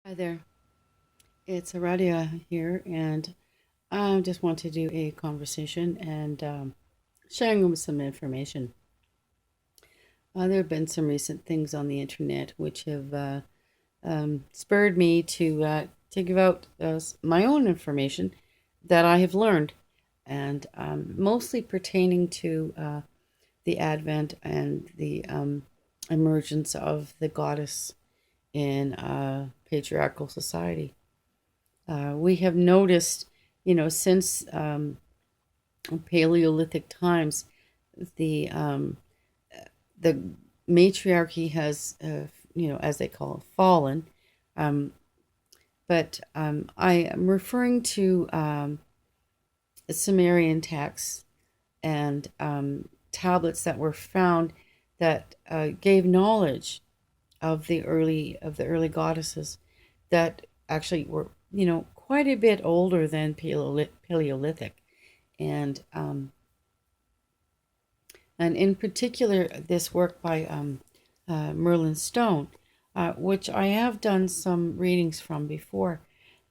Hi there, it's Aradia here, and I just want to do a conversation and sharing some information. There have been some recent things on the internet which have spurred me to give out my own information that I have learned, and mostly pertaining to the advent and the emergence of the goddess in patriarchal society. We have noticed, since Paleolithic times, the the matriarchy has, as they call it, fallen. Um, but I am referring to Sumerian texts and tablets that were found that gave knowledge of the early goddesses that actually were quite a bit older than Paleolithic, and and in particular this work by Merlin Stone, which I have done some readings from before,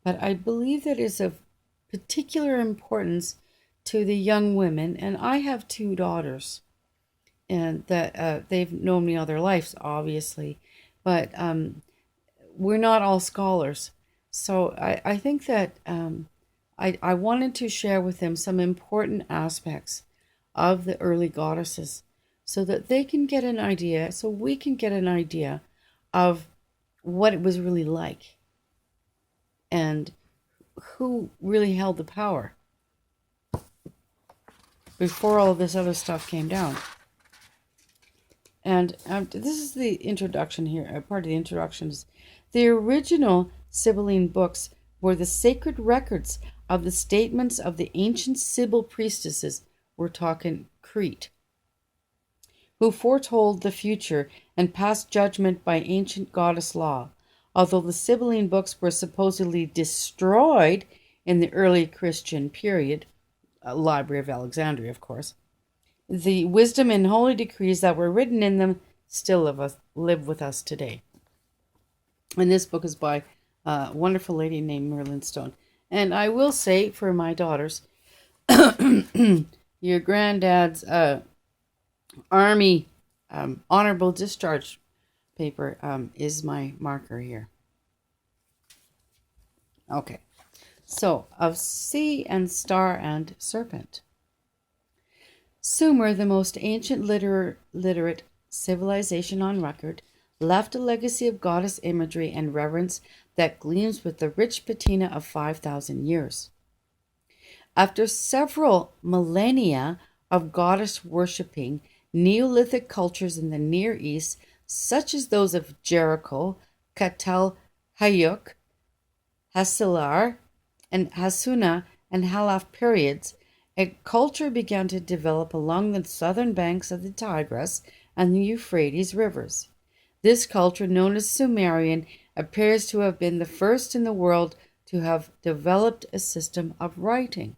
but I believe that is of particular importance to the young women. And I have two daughters, and that they've known me all their lives, obviously, but we're not all scholars. So I think that I wanted to share with them some important aspects of the early goddesses so that they can get an idea, so we can get an idea of what it was really like and who really held the power before all of this other stuff came down. And this is the introduction here. Part of the introduction is the original Sibylline books were the sacred records of the statements of the ancient Sibyl priestesses. We're talking Crete, who foretold the future and passed judgment by ancient goddess law. Although the Sibylline books were supposedly destroyed in the early Christian period, Library of Alexandria, of course, the wisdom and holy decrees that were written in them still live with us today. And this book is by a wonderful lady named Merlin Stone. And I will say for my daughters, your granddad's Army honorable discharge paper is my marker here. Okay, so of sea and star and serpent. Sumer, the most ancient literate civilization on record, left a legacy of goddess imagery and reverence that gleams with the rich patina of 5,000 years. After several millennia of goddess worshipping, Neolithic cultures in the Near East, such as those of Jericho, Katel Hayuk, Hasilar, and Hassuna and Halaf periods, a culture began to develop along the southern banks of the Tigris and the Euphrates rivers. This culture, known as Sumerian, appears to have been the first in the world to have developed a system of writing.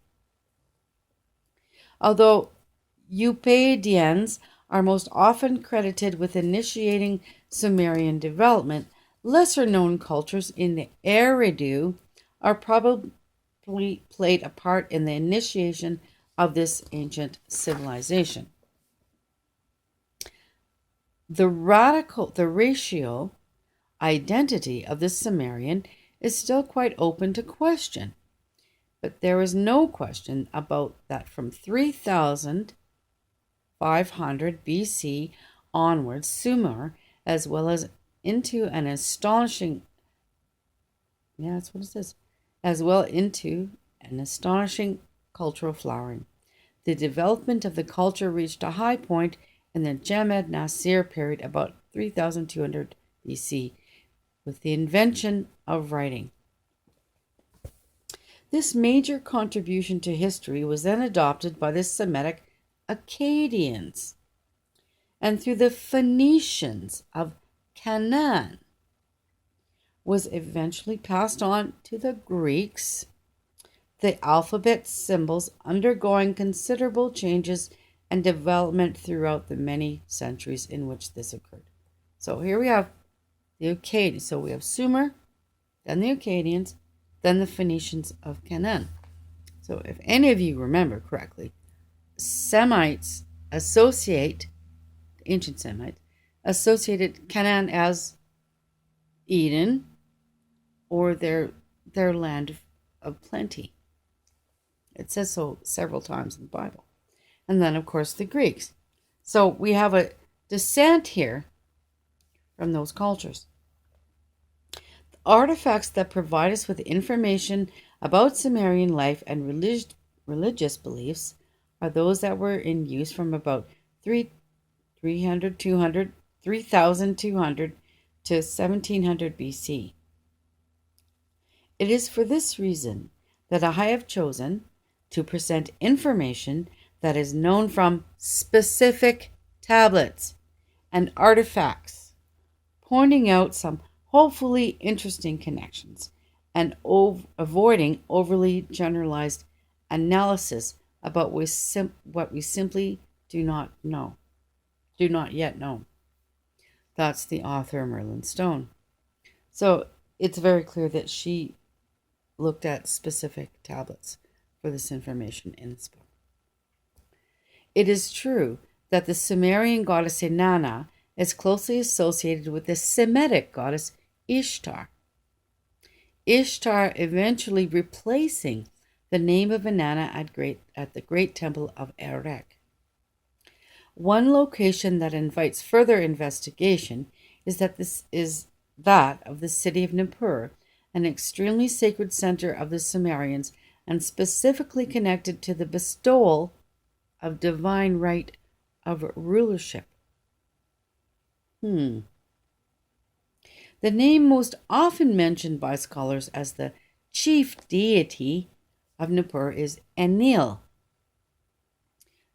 Although Eupadians are most often credited with initiating Sumerian development, lesser-known cultures in the Eridu are probably played a part in the initiation of this ancient civilization. The racial identity of the Sumerian is still quite open to question, but there is no question about that from 3,500 BC onwards, Sumer, as well as into an astonishing, yeah, that's what it says, as well into an astonishing cultural flowering. The development of the culture reached a high point in the Jamed Nasir period, about 3,200 BC, with the invention of writing. This major contribution to history was then adopted by the Semitic Akkadians and through the Phoenicians of Canaan was eventually passed on to the Greeks, the alphabet symbols undergoing considerable changes and development throughout the many centuries in which this occurred. So here we have the Akkadians. So we have Sumer, then the Akkadians, then the Phoenicians of Canaan. So if any of you remember correctly, Semites associate, ancient Semites, associated Canaan as Eden or their land of plenty. It says so several times in the Bible. And then, of course, the Greeks. So we have a descent here from those cultures. The artifacts that provide us with information about Sumerian life and religious beliefs are those that were in use from about 3200 to 1700 BC. It is for this reason that I have chosen to present information that is known from specific tablets and artifacts, pointing out some hopefully interesting connections and avoiding overly generalized analysis about what we simply do not yet know. That's the author, Merlin Stone. So it's very clear that she looked at specific tablets for this information in this book. It is true that the Sumerian goddess Innanna is closely associated with the Semitic goddess Ishtar. Ishtar eventually replacing the name of Innanna at the great temple of Eresh. One location that invites further investigation is that of the city of Nippur, an extremely sacred center of the Sumerians and specifically connected to the bestowal of divine right of rulership. The name most often mentioned by scholars as the chief deity of Nippur is Enlil,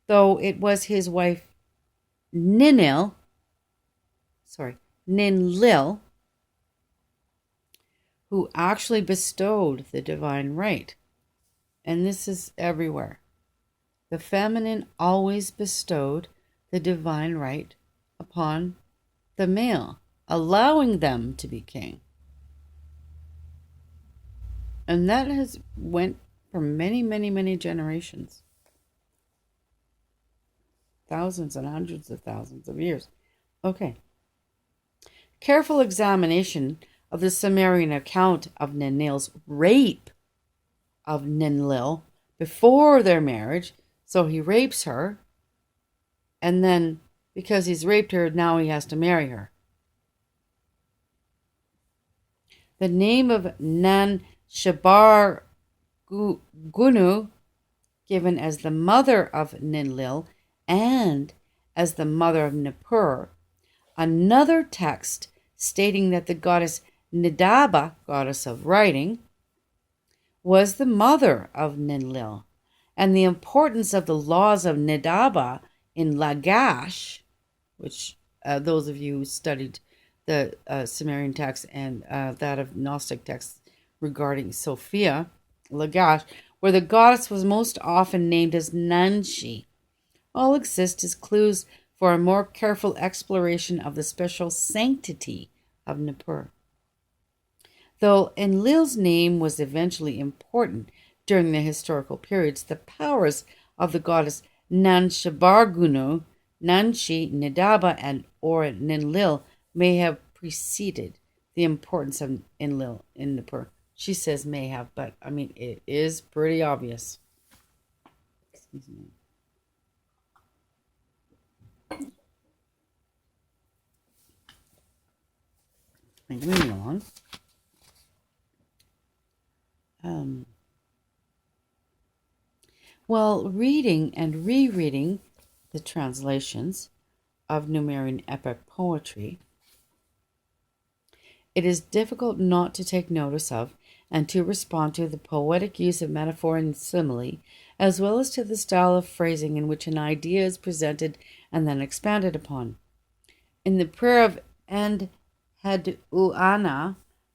though it was his wife Ninlil, who actually bestowed the divine right. And this is everywhere. The feminine always bestowed the divine right upon the male, allowing them to be king. And that has went for many, many, many generations. Thousands and hundreds of thousands of years. Okay. Careful examination of the Sumerian account of Ninlil's rape of Ninlil before their marriage. So he rapes her, and then because he's raped her, now he has to marry her. The name of Nan Shabar Gunu, given as the mother of Ninlil and as the mother of Nippur. Another text stating that the goddess Nidaba, goddess of writing, was the mother of Ninlil, and the importance of the laws of Nidaba in Lagash, which those of you who studied the Sumerian text and that of Gnostic texts regarding Sophia, Lagash, where the goddess was most often named as Nanshi, all exist as clues for a more careful exploration of the special sanctity of Nippur. Though Enlil's name was eventually important during the historical periods, the powers of the goddess Nanshabargunu, Nanshi, Nidaba, and or Ninlil may have preceded the importance of Enlil in Nippur. She says may have, but I mean it is pretty obvious. Excuse me. Moving along. While reading and rereading the translations of Numerian epic poetry, it is difficult not to take notice of and to respond to the poetic use of metaphor and simile, as well as to the style of phrasing in which an idea is presented and then expanded upon. In the prayer of Innanna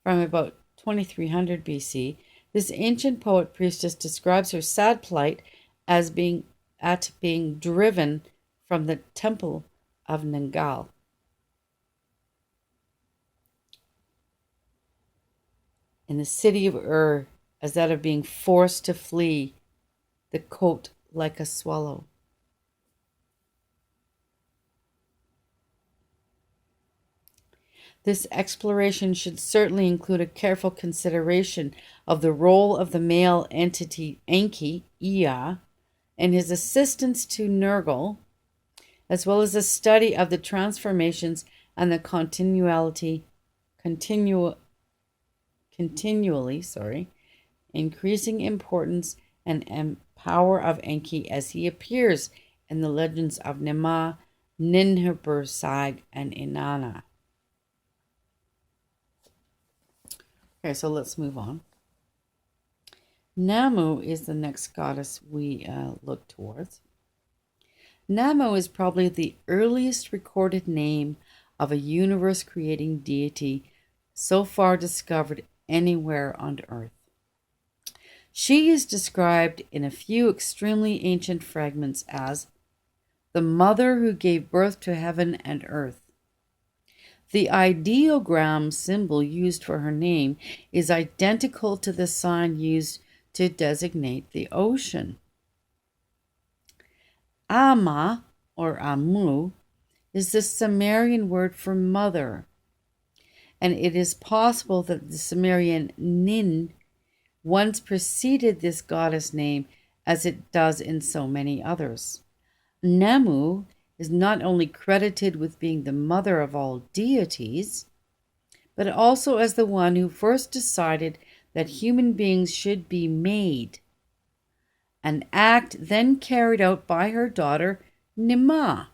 from about 2300 BC, this ancient poet priestess describes her sad plight as being driven from the temple of Nangal. in the city of Ur as that of being forced to flee, the coat like a swallow. This exploration should certainly include a careful consideration of the role of the male entity Enki, Ea, and his assistance to Nergal, as well as a study of the transformations and the continually increasing importance and power of Enki as he appears in the legends of Nema, Ninhursag, and Innanna. Okay, so let's move on. Namu is the next goddess we look towards. Namu is probably the earliest recorded name of a universe-creating deity so far discovered anywhere on Earth. She is described in a few extremely ancient fragments as the mother who gave birth to heaven and earth. The ideogram symbol used for her name is identical to the sign used to designate the ocean. Ama, or Amu, is the Sumerian word for mother, and it is possible that the Sumerian Nin once preceded this goddess name as it does in so many others. Namu is not only credited with being the mother of all deities, but also as the one who first decided that human beings should be made, an act then carried out by her daughter Nema.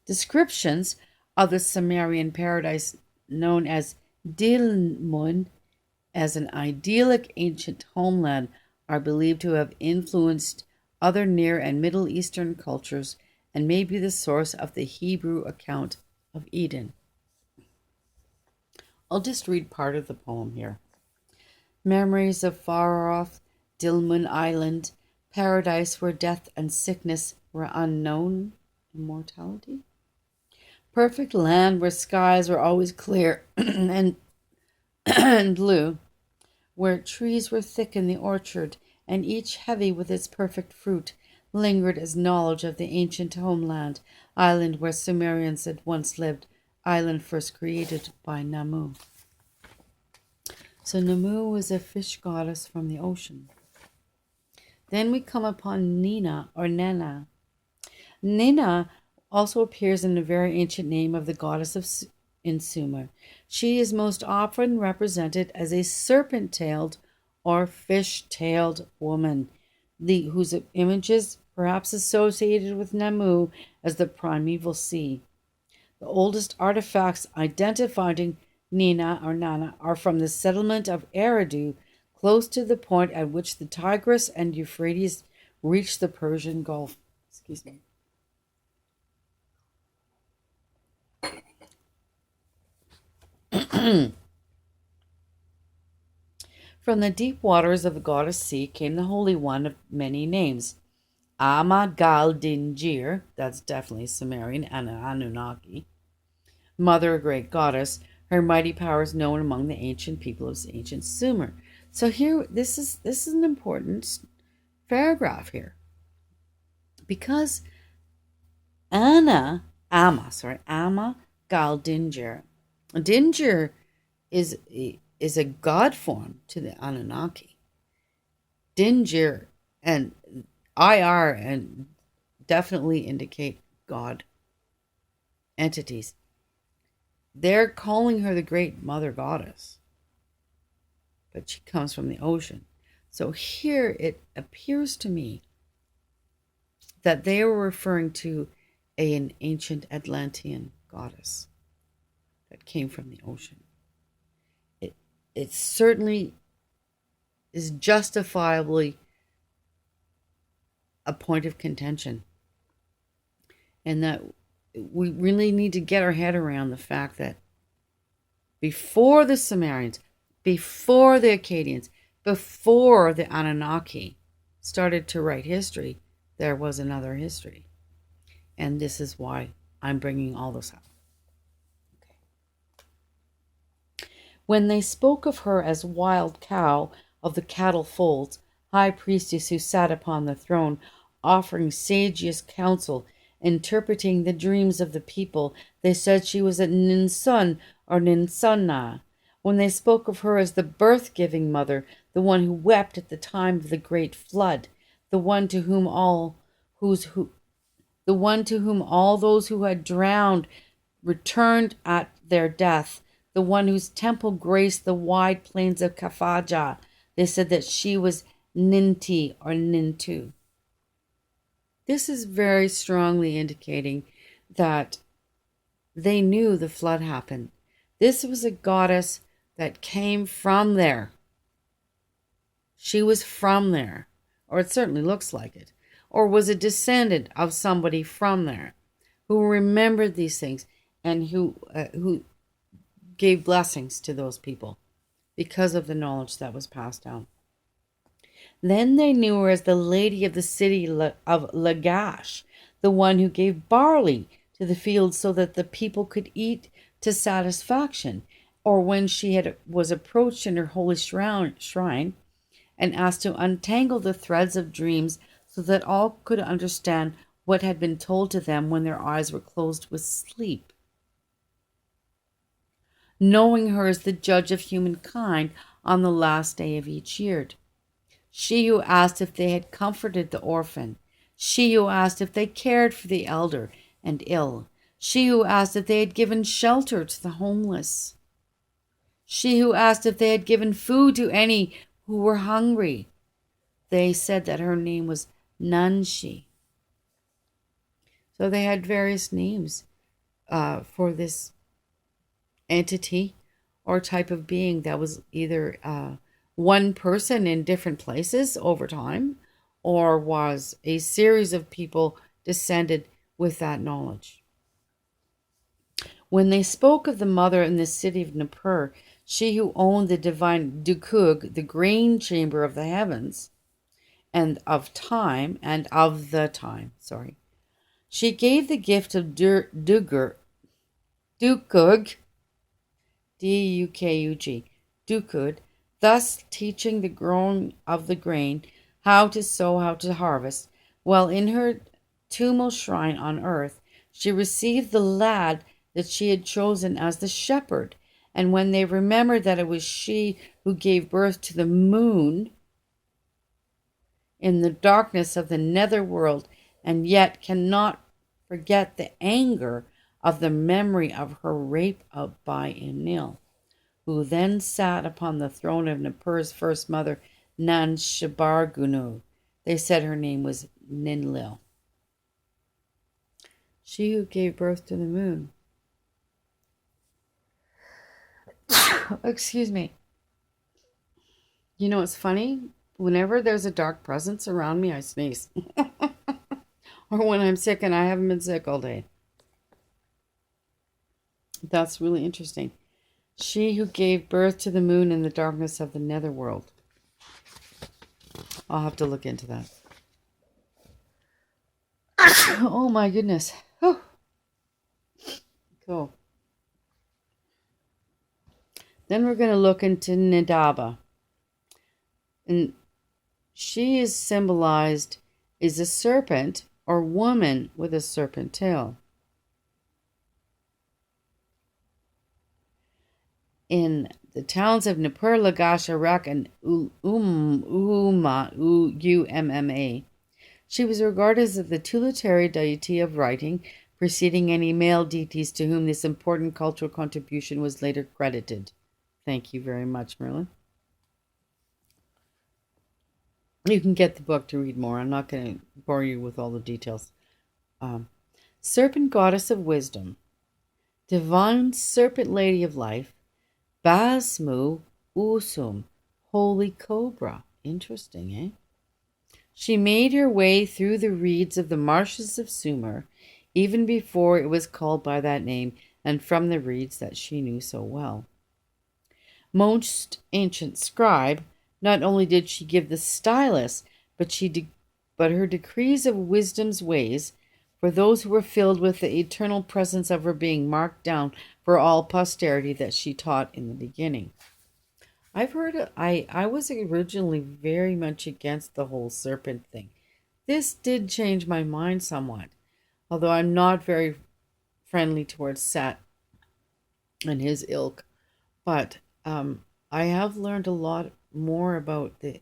Descriptions of the Sumerian paradise known as Dilmun as an idyllic ancient homeland are believed to have influenced other Near and Middle Eastern cultures and may be the source of the Hebrew account of Eden. I'll just read part of the poem here. Memories of far-off Dilmun Island, paradise where death and sickness were unknown, immortality. Perfect land where skies were always clear and blue, where trees were thick in the orchard, and each heavy with its perfect fruit, lingered as knowledge of the ancient homeland, island where Sumerians had once lived, island first created by Namu. So Namu was a fish goddess from the ocean. Then we come upon Nina, or Nana. Nina also appears in the very ancient name of the goddess in Sumer. She is most often represented as a serpent-tailed or fish-tailed woman, whose image is perhaps associated with Namu as the primeval sea. The oldest artifacts identifying Nina or Nana are from the settlement of Eridu, close to the point at which the Tigris and Euphrates reach the Persian Gulf. Excuse me. From the deep waters of the goddess sea came the Holy One of many names. Ama Gal Dinjir, that's definitely Sumerian, and Anunnaki. Mother, a great goddess, her mighty powers known among the ancient people of ancient Sumer. So here, this is an important paragraph here. Because Ama Gal Dinjir. Dinjir is a god form to the Anunnaki. Dinjir and IR and definitely indicate God entities. They're calling her the great mother goddess, but she comes from the ocean. So here it appears to me that they were referring to an ancient Atlantean goddess that came from the ocean. It certainly is justifiably a point of contention, and that we really need to get our head around the fact that before the Sumerians, before the Akkadians, before the Anunnaki started to write history, there was another history. And this is why I'm bringing all this up. Okay. When they spoke of her as wild cow of the cattle folds, high priestess who sat upon the throne, offering sagest counsel, interpreting the dreams of the people, they said she was a Ninsun or Ninsunna. When they spoke of her as the birth-giving mother, the one who wept at the time of the great flood, the one to whom all those who had drowned returned at their death, the one whose temple graced the wide plains of Kafaja, they said that she was Ninti or Nintu. This is very strongly indicating that they knew the flood happened. This was a goddess that came from there. She was from there, or it certainly looks like it, or was a descendant of somebody from there who remembered these things and who gave blessings to those people because of the knowledge that was passed down. Then they knew her as the lady of the city of Lagash, the one who gave barley to the fields so that the people could eat to satisfaction, or when she was approached in her holy shrine and asked to untangle the threads of dreams so that all could understand what had been told to them when their eyes were closed with sleep. Knowing her as the judge of humankind on the last day of each year. She who asked if they had comforted the orphan. She who asked if they cared for the elder and ill. She who asked if they had given shelter to the homeless. She who asked if they had given food to any who were hungry. They said that her name was Nunshi. So they had various names for this entity or type of being that was either one person in different places over time, or was a series of people descended with that knowledge. When they spoke of the mother in the city of Nippur, she who owned the divine Dukug, the grain chamber of the heavens, and of the time, she gave the gift of Dukug, D-U-K-U-G, Dukug, thus teaching the growing of the grain, how to sow, how to harvest, while in her tumul shrine on earth, she received the lad that she had chosen as the shepherd, and when they remembered that it was she who gave birth to the moon in the darkness of the netherworld, and yet cannot forget the anger of the memory of her rape by Enlil, who then sat upon the throne of Nippur's first mother, Nanshabargunu. They said her name was Ninlil. She who gave birth to the moon. Excuse me. You know, it's funny. Whenever there's a dark presence around me, I sneeze. Or when I'm sick, and I haven't been sick all day. That's really interesting. She who gave birth to the moon in the darkness of the netherworld. I'll have to look into that. Oh my goodness. Whew. Cool. Then we're going to look into Nidaba. And she is symbolized as a serpent or woman with a serpent tail. In the towns of Nippur, Lagash, Iraq, and Umma, she was regarded as the tutelary deity of writing, preceding any male deities to whom this important cultural contribution was later credited. Thank you very much, Merlin. You can get the book to read more. I'm not going to bore you with all the details. Serpent goddess of wisdom, divine serpent lady of life, Basmu Usum, holy cobra. Interesting, eh? She made her way through the reeds of the marshes of Sumer, even before it was called by that name, and from the reeds that she knew so well. Most ancient scribe, not only did she give the stylus, but her decrees of wisdom's ways, for those who were filled with the eternal presence of her being, marked down for all posterity that she taught in the beginning. I've heard, I was originally very much against the whole serpent thing. This did change my mind somewhat, although I'm not very friendly towards Set and his ilk. But I have learned a lot more about the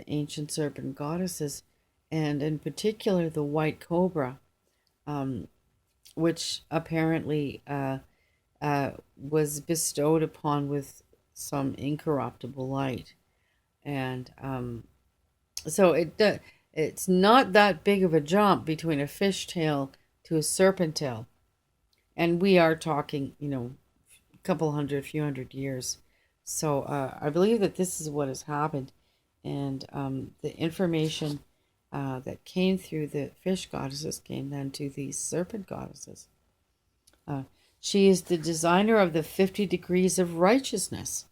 ancient serpent goddesses, and in particular the white cobra, um, which apparently was bestowed upon with some incorruptible light. And so it's not that big of a jump between a fish tail to a serpent tail. And we are talking, a couple hundred, few hundred years. So I believe that this is what has happened. And the information that came through the fish goddesses came then to these serpent goddesses. She is the designer of the 50 degrees of righteousness.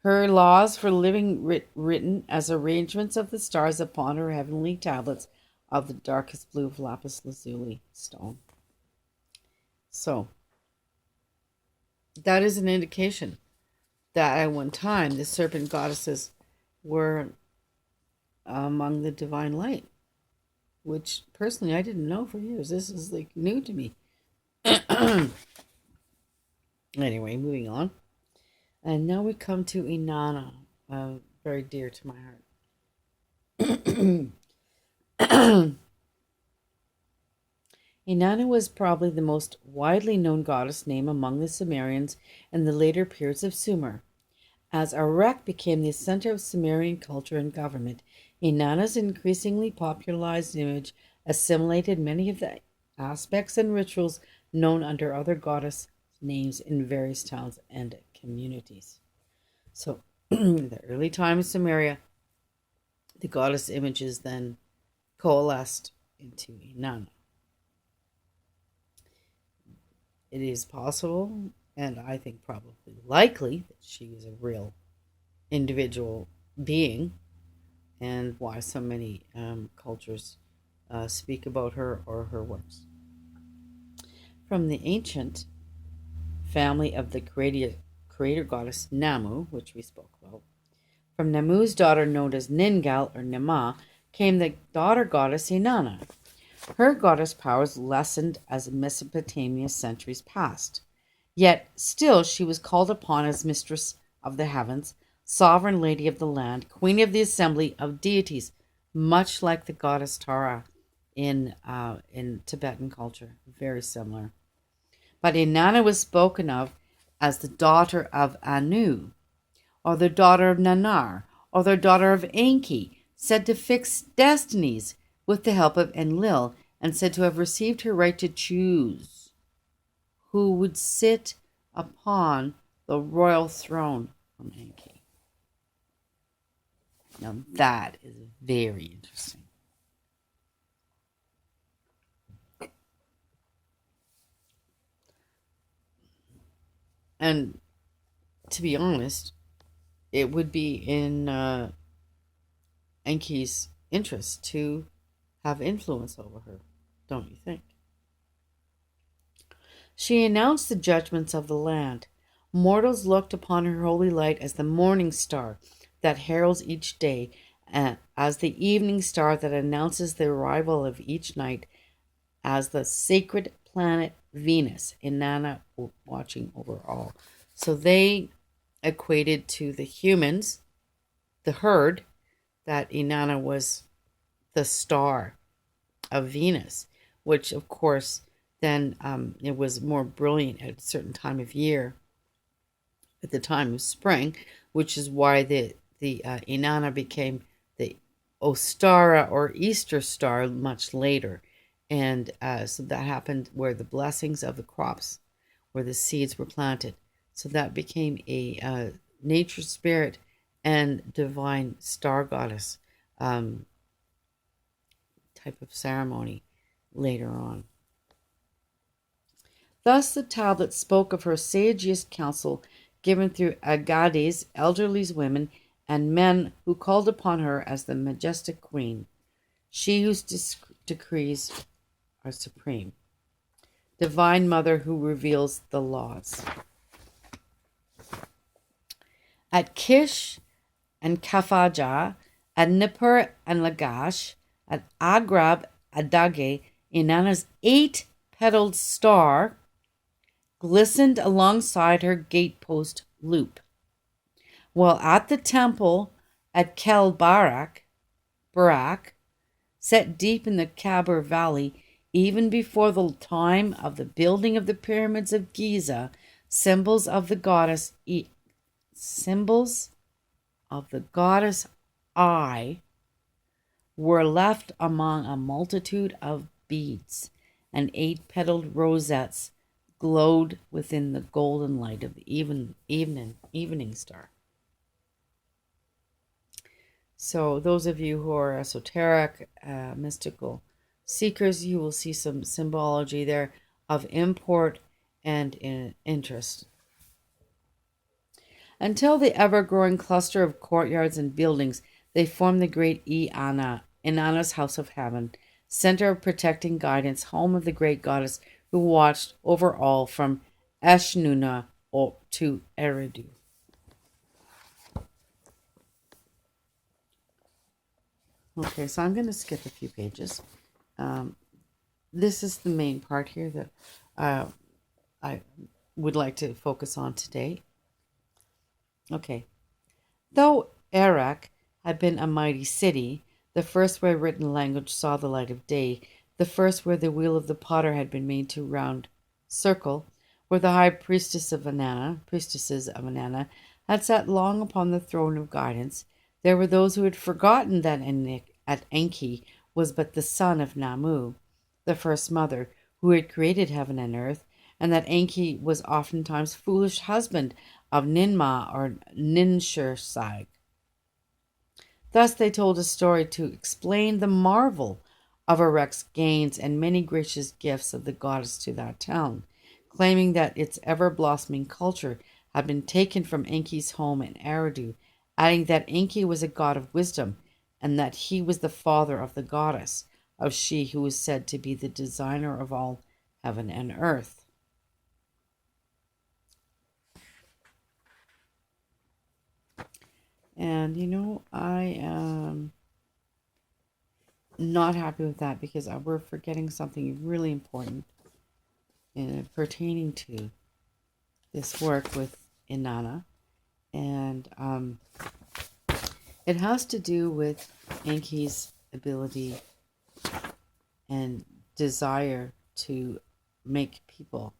Her laws for living written as arrangements of the stars upon her heavenly tablets of the darkest blue of lapis lazuli stone. So, that is an indication that at one time the serpent goddesses were among the divine light, which personally I didn't know for years. This is like new to me. Anyway, moving on. And now we come to Innanna, very dear to my heart. Innanna was probably the most widely known goddess name among the Sumerians in the later periods of Sumer. As Erech became the center of Sumerian culture and government, Innanna's increasingly popularized image assimilated many of the aspects and rituals known under other goddess names in various towns and communities. So, in the early time of Sumeria, the goddess images then coalesced into Innanna. It is possible, and I think probably likely, that she is a real individual being, and why so many cultures speak about her or her works. From the ancient family of the creator goddess Namu, which we spoke about, from Namu's daughter known as Ningal or Nema, came the daughter goddess Innanna. Her goddess powers lessened as Mesopotamia's centuries passed. Yet still she was called upon as mistress of the heavens, sovereign lady of the land, queen of the assembly of deities, much like the goddess Tara in Tibetan culture, very similar. But Innanna was spoken of as the daughter of Anu, or the daughter of Nanar, or the daughter of Enki, said to fix destinies with the help of Enlil, and said to have received her right to choose who would sit upon the royal throne from Enki. Now that is very interesting. And to be honest, it would be in Enki's interest to have influence over her, don't you think? She announced the judgments of the land. Mortals looked upon her holy light as the morning star that heralds each day, as the evening star that announces the arrival of each night, as the sacred planet Venus, Innanna watching over all. So they equated to the humans, the herd, that Innanna was the star of Venus, which of course then it was more brilliant at a certain time of year, at the time of spring, which is why the Innanna became the Ostara or Easter star much later. And so that happened where the blessings of the crops, where the seeds were planted. So that became a nature spirit and divine star goddess type of ceremony later on. Thus the tablet spoke of her sagest counsel given through Agades, elderly women, and men who called upon her as the majestic queen, she whose decrees are supreme. Divine Mother who reveals the laws. At Kish and Kafaja, at Nippur and Lagash, at Agrab, Adage, Innanna's 8-petaled star glistened alongside her gatepost loop. While at the temple at Kel Barak, set deep in the Khabur Valley, even before the time of the building of the pyramids of Giza, symbols of the goddess Eye were left among a multitude of beads, and 8-petaled rosettes glowed within the golden light of the evening star. So those of you who are esoteric, mystical seekers, you will see some symbology there of import and interest. Until the ever-growing cluster of courtyards and buildings, they form the great Innanna's house of heaven, center of protecting guidance, home of the great goddess who watched over all from Eshnunna to Eridu. Okay, so I'm going to skip a few pages. This is the main part here that I would like to focus on today. Okay. Though Erech had been a mighty city, the first where written language saw the light of day, the first where the wheel of the potter had been made to round circle, where the high priestesses of Innanna had sat long upon the throne of guidance, there were those who had forgotten that Enki was but the son of Namu, the first mother, who had created heaven and earth, and that Enki was oftentimes foolish husband of Ninma or Ninshirsag. Thus they told a story to explain the marvel of Erech's gains and many gracious gifts of the goddess to that town, claiming that its ever-blossoming culture had been taken from Enki's home in Eridu, adding that Enki was a god of wisdom, and that he was the father of the goddess, of she who was said to be the designer of all heaven and earth. And, I am not happy with that because we're forgetting something really important pertaining to this work with Innanna. And it has to do with Enki's ability and desire to make people.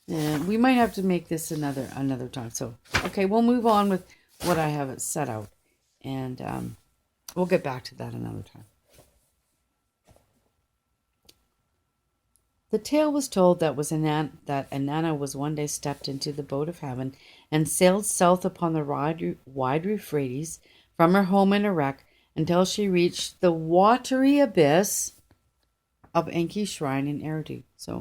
And we might have to make this another time. So, okay, we'll move on with what I have set out. And we'll get back to that another time. The tale was told that Innanna was one day stepped into the boat of heaven and sailed south upon the wide Euphrates from her home in Erech until she reached the watery abyss of Enki's shrine in Eridu. So